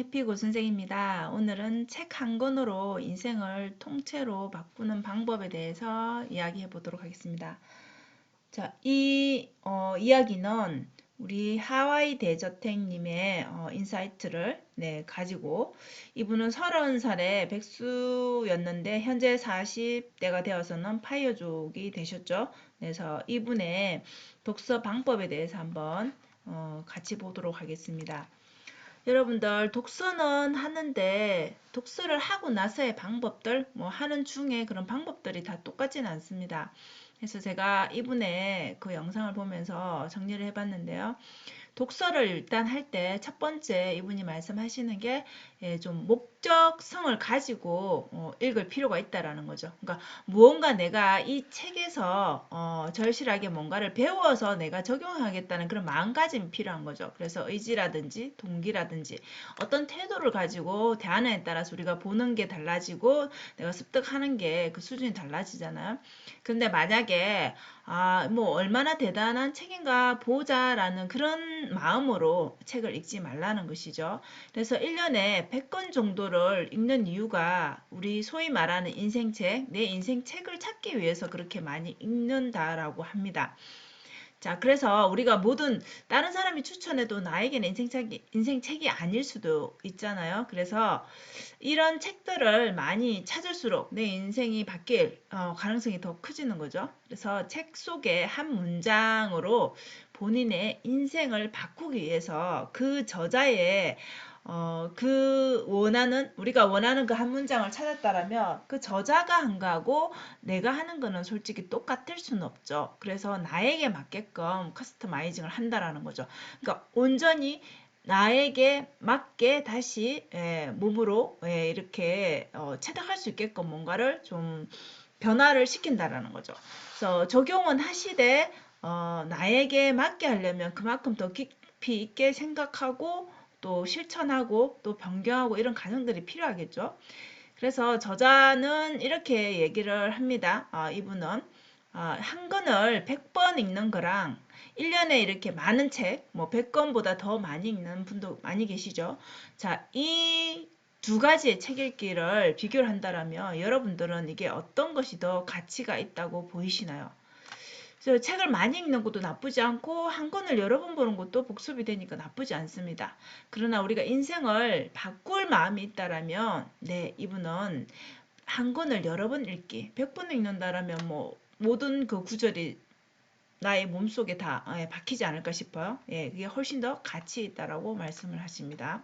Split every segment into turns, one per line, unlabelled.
해피고 선생입니다. 오늘은 책 한 권으로 인생을 통째로 바꾸는 방법에 대해서 이야기해 보도록 하겠습니다. 자, 이 이야기는 우리 하와이 대저택님의 인사이트를 가지고 이분은 30살의 백수였는데 현재 40대가 되어서는 파이어족이 되셨죠. 그래서 이분의 독서 방법에 대해서 한번 같이 보도록 하겠습니다. 여러분들 독서는 하는데 독서를 하고 나서의 방법들 하는 중에 그런 방법들이 다 똑같지는 않습니다. 그래서 제가 이분의 그 영상을 보면서 정리를 해봤는데요. 독서를 일단 할 때 첫 번째 이분이 말씀하시는 게 좀 목적성을 가지고 읽을 필요가 있다라는 거죠. 그러니까 무언가 내가 이 책에서 절실하게 뭔가를 배워서 내가 적용하겠다는 그런 마음가짐이 필요한 거죠. 그래서 의지라든지 동기라든지 어떤 태도를 가지고 대하느냐에 따라서 우리가 보는 게 달라지고 내가 습득하는 게 그 수준이 달라지잖아요. 근데 만약에 뭐 얼마나 대단한 책인가 보자라는 그런 마음으로 책을 읽지 말라는 것이죠. 그래서 1년에 100권 정도를 읽는 이유가 우리 소위 말하는 인생책, 내 인생책을 찾기 위해서 그렇게 많이 읽는다라고 합니다. 자, 그래서 우리가 모든 다른 사람이 추천해도 나에게는 인생책이 아닐 수도 있잖아요. 그래서 이런 책들을 많이 찾을수록 내 인생이 바뀔 가능성이 더 커지는 거죠. 그래서 책 속의 한 문장으로 본인의 인생을 바꾸기 위해서 그 저자의 우리가 원하는 그 한 문장을 찾았다라면 그 저자가 한 거하고 내가 하는 거는 솔직히 똑같을 수는 없죠. 그래서 나에게 맞게끔 커스터마이징을 한다라는 거죠. 그러니까 온전히 나에게 맞게 다시 몸으로 이렇게 체득할 수 있게끔 뭔가를 좀 변화를 시킨다라는 거죠. 그래서 적용은 하시되 나에게 맞게 하려면 그만큼 더 깊이 있게 생각하고 또 실천하고 또 변경하고 이런 과정들이 필요하겠죠. 그래서 저자는 이렇게 얘기를 합니다. 이분은 한 권을 100번 읽는 거랑 1년에 이렇게 많은 책, 뭐 100권보다 더 많이 읽는 분도 많이 계시죠. 자, 이 두 가지의 책 읽기를 비교를 한다면 여러분들은 이게 어떤 것이 더 가치가 있다고 보이시나요? 그래서 책을 많이 읽는 것도 나쁘지 않고 한 권을 여러 번 보는 것도 복습이 되니까 나쁘지 않습니다. 그러나 우리가 인생을 바꿀 마음이 있다라면 이분은 한 권을 여러 번 읽기, 100번 읽는다라면 뭐 모든 그 구절이 나의 몸속에 다 박히지 않을까 싶어요. 그게 훨씬 더 가치 있다라고 말씀을 하십니다.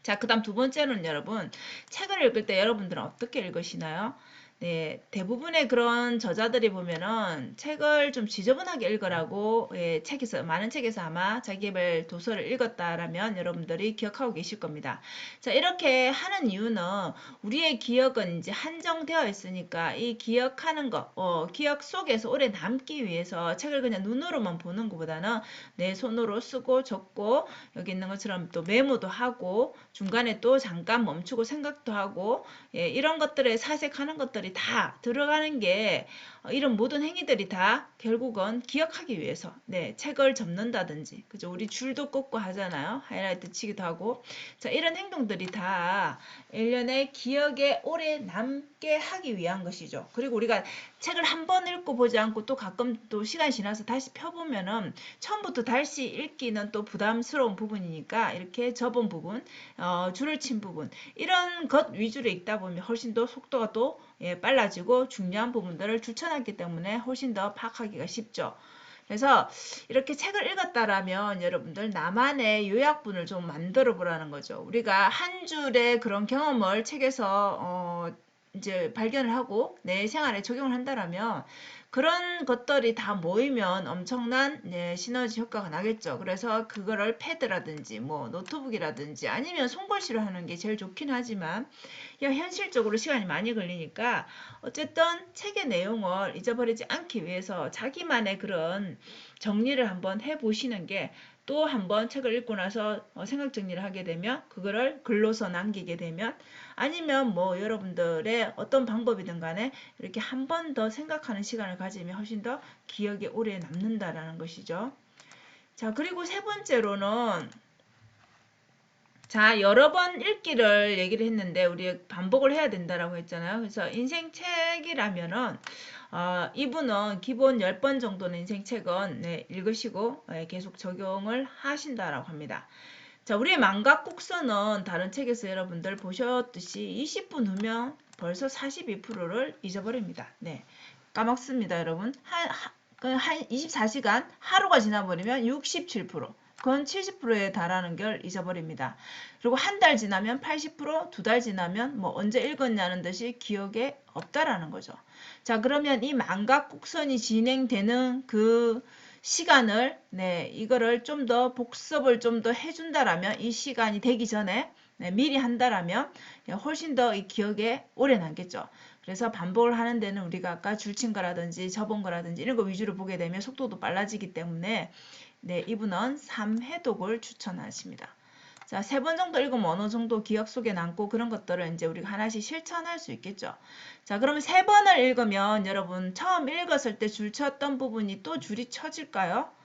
자, 그 다음 두 번째로는 여러분, 책을 읽을 때 여러분들은 어떻게 읽으시나요? 네, 대부분의 그런 저자들이 보면은 책을 좀 지저분하게 읽으라고 많은 책에서 아마 자기개발 도서를 읽었다라면 여러분들이 기억하고 계실 겁니다. 자, 이렇게 하는 이유는 우리의 기억은 이제 한정되어 있으니까 이 기억하는 거, 기억 속에서 오래 남기 위해서 책을 그냥 눈으로만 보는 것보다는 내 손으로 쓰고 적고 여기 있는 것처럼 또 메모도 하고 중간에 또 잠깐 멈추고 생각도 하고 이런 것들에 사색하는 것들이 다 들어가는 게 이런 모든 행위들이 다 결국은 기억하기 위해서 책을 접는다든지 그죠? 우리 줄도 꽂고 하잖아요. 하이라이트 치기도 하고 자 이런 행동들이 다 1년의 기억에 오래 남게 하기 위한 것이죠. 그리고 우리가 책을 한 번 읽고 보지 않고 또 가끔 또 시간이 지나서 다시 펴보면은 처음부터 다시 읽기는 또 부담스러운 부분이니까 이렇게 접은 부분 줄을 친 부분 이런 것 위주로 읽다 보면 훨씬 더 속도가 또 빨라지고 중요한 부분들을 줄쳐놨기 때문에 훨씬 더 파악하기가 쉽죠. 그래서 이렇게 책을 읽었다라면 여러분들 나만의 요약본을 좀 만들어 보라는 거죠. 우리가 한 줄의 그런 경험을 책에서 이제 발견을 하고 내 생활에 적용을 한다라면 그런 것들이 다 모이면 엄청난 시너지 효과가 나겠죠. 그래서 그거를 패드라든지 뭐 노트북이라든지 아니면 손글씨로 하는 게 제일 좋긴 하지만 현실적으로 시간이 많이 걸리니까 어쨌든 책의 내용을 잊어버리지 않기 위해서 자기만의 그런 정리를 한번 해보시는 게 또 한번 책을 읽고 나서 생각 정리를 하게 되면 그거를 글로서 남기게 되면 아니면 뭐 여러분들의 어떤 방법이든 간에 이렇게 한 번 더 생각하는 시간을 가지면 훨씬 더 기억에 오래 남는다라는 것이죠. 자, 그리고 세 번째로는 자, 여러 번 읽기를 얘기를 했는데 우리 반복을 해야 된다라고 했잖아요. 그래서 인생책이라면은 이분은 기본 10번 정도는 인생책은 네, 읽으시고 계속 적용을 하신다라고 합니다. 자, 우리의 망각국서는 다른 책에서 여러분들 보셨듯이 20분 후면 벌써 42%를 잊어버립니다. 네, 까먹습니다, 여러분. 한 24시간 하루가 지나버리면 67%. 그건 70%에 달하는 걸 잊어버립니다. 그리고 한 달 지나면 80%, 두 달 지나면 뭐 언제 읽었냐는 듯이 기억에 없다라는 거죠. 자, 그러면 이 망각국선이 진행되는 그 시간을 이거를 좀 더 복습을 좀 더 해준다라면 이 시간이 되기 전에 미리 한다라면 훨씬 더 이 기억에 오래 남겠죠. 그래서 반복을 하는 데는 우리가 아까 줄친 거라든지 접은 거라든지 이런 거 위주로 보게 되면 속도도 빨라지기 때문에 이분은 3회독을 추천하십니다. 자, 3번 정도 읽으면 어느 정도 기억 속에 남고 그런 것들을 이제 우리가 하나씩 실천할 수 있겠죠. 자, 그러면 3번을 읽으면 여러분 처음 읽었을 때 줄 쳤던 부분이 또 줄이 쳐질까요?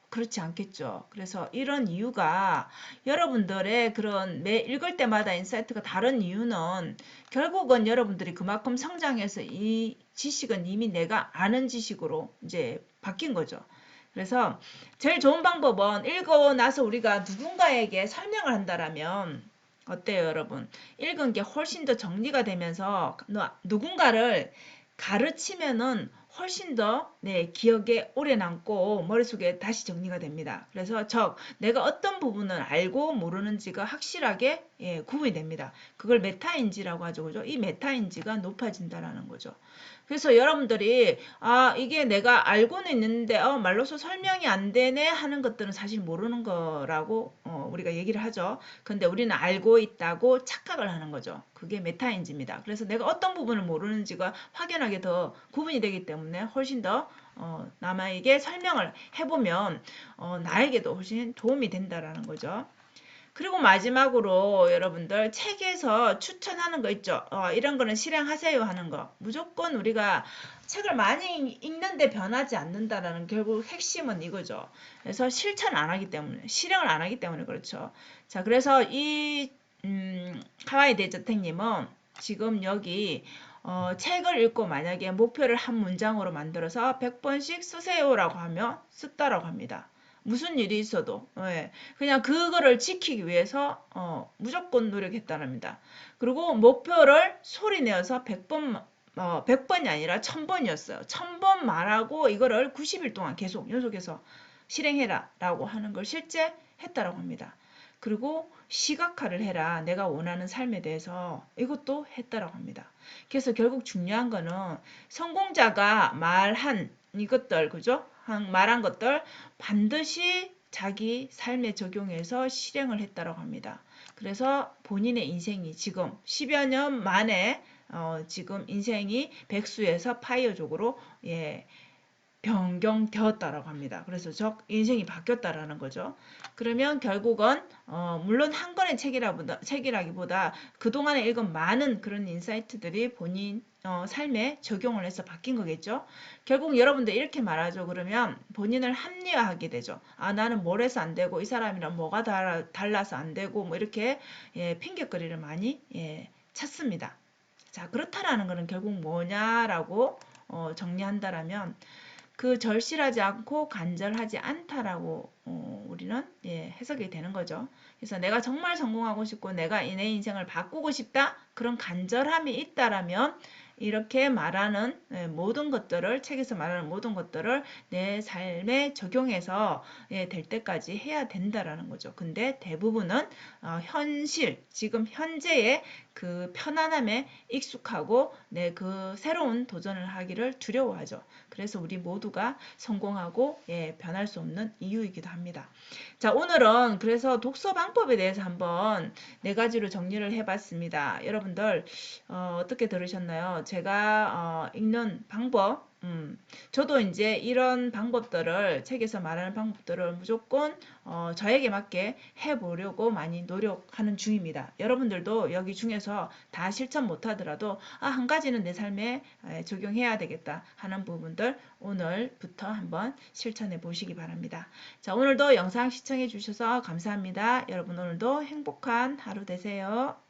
그렇지 않겠죠. 그래서 이런 이유가 여러분들의 그런 매 읽을 때마다 인사이트가 다른 이유는 결국은 여러분들이 그만큼 성장해서 이 지식은 이미 내가 아는 지식으로 이제 바뀐 거죠. 그래서 제일 좋은 방법은 읽고 나서 우리가 누군가에게 설명을 한다라면 어때요, 여러분? 읽은 게 훨씬 더 정리가 되면서 누군가를 가르치면은 훨씬 더 기억에 오래 남고 머릿속에 다시 정리가 됩니다. 그래서 내가 어떤 부분을 알고 모르는지가 확실하게 구분이 됩니다. 그걸 메타인지라고 하죠. 그죠? 이 메타인지가 높아진다라는 거죠. 그래서 여러분들이 이게 내가 알고는 있는데 말로서 설명이 안 되네 하는 것들은 사실 모르는 거라고 우리가 얘기를 하죠. 근데 우리는 알고 있다고 착각을 하는 거죠. 그게 메타인지입니다. 그래서 내가 어떤 부분을 모르는지가 확연하게 더 구분이 되기 때문에 훨씬 더 남에게 설명을 해보면 나에게도 훨씬 도움이 된다라는 거죠. 그리고 마지막으로 여러분들 책에서 추천하는 거 있죠. 이런 거는 실행하세요 하는 거. 무조건 우리가 책을 많이 읽는데 변하지 않는다라는 결국 핵심은 이거죠. 그래서 실천 안 하기 때문에, 실행을 안 하기 때문에 그렇죠. 자, 그래서 이 하와이 대저택님은 지금 여기 책을 읽고 만약에 목표를 한 문장으로 만들어서 100번씩 쓰세요라고 하면 썼다라고 합니다. 무슨 일이 있어도 그냥 그거를 지키기 위해서 무조건 노력했다랍니다. 그리고 목표를 소리내어서 100번이 아니라 1000번이었어요. 1000번 말하고 이거를 90일 동안 계속 연속해서 실행해라 라고 하는 걸 실제 했다라고 합니다. 그리고 시각화를 해라. 내가 원하는 삶에 대해서 이것도 했다라고 합니다. 그래서 결국 중요한 거는 성공자가 말한 이것들, 그죠? 말한 것들 반드시 자기 삶에 적용해서 실행을 했다라고 합니다. 그래서 본인의 인생이 지금 10여 년 만에 지금 인생이 백수에서 파이어족으로 변경되었다라고 합니다. 그래서 인생이 바뀌었다라는 거죠. 그러면 결국은 물론 한 권의 책이라기보다 그동안에 읽은 많은 그런 인사이트들이 본인 삶에 적용을 해서 바뀐 거겠죠. 결국 여러분들 이렇게 말하죠. 그러면 본인을 합리화하게 되죠. 나는 뭘 해서 안 되고 이 사람이랑 뭐가 달라서 안 되고 뭐 이렇게 핑계거리를 많이 찾습니다. 자, 그렇다라는 것은 결국 뭐냐라고 정리한다라면 그 절실하지 않고 간절하지 않다라고 우리는 해석이 되는 거죠. 그래서 내가 정말 성공하고 싶고 내가 내 인생을 바꾸고 싶다 그런 간절함이 있다라면 이렇게 말하는 모든 것들을 책에서 말하는 모든 것들을 내 삶에 적용해서 될 때까지 해야 된다라는 거죠. 근데 대부분은 현실 지금 현재의 그 편안함에 익숙하고 그 새로운 도전을 하기를 두려워하죠. 그래서 우리 모두가 성공하고 변할 수 없는 이유이기도 합니다. 자, 오늘은 그래서 독서 방법에 대해서 한번 4가지로 정리를 해봤습니다. 여러분들 어떻게 들으셨나요? 제가 읽는 방법 저도 이제 이런 방법들을 책에서 말하는 방법들을 무조건 저에게 맞게 해보려고 많이 노력하는 중입니다. 여러분들도 여기 중에서 다 실천 못하더라도 한 가지는 내 삶에 적용해야 되겠다 하는 부분들 오늘부터 한번 실천해 보시기 바랍니다. 자, 오늘도 영상 시청해 주셔서 감사합니다. 여러분 오늘도 행복한 하루 되세요.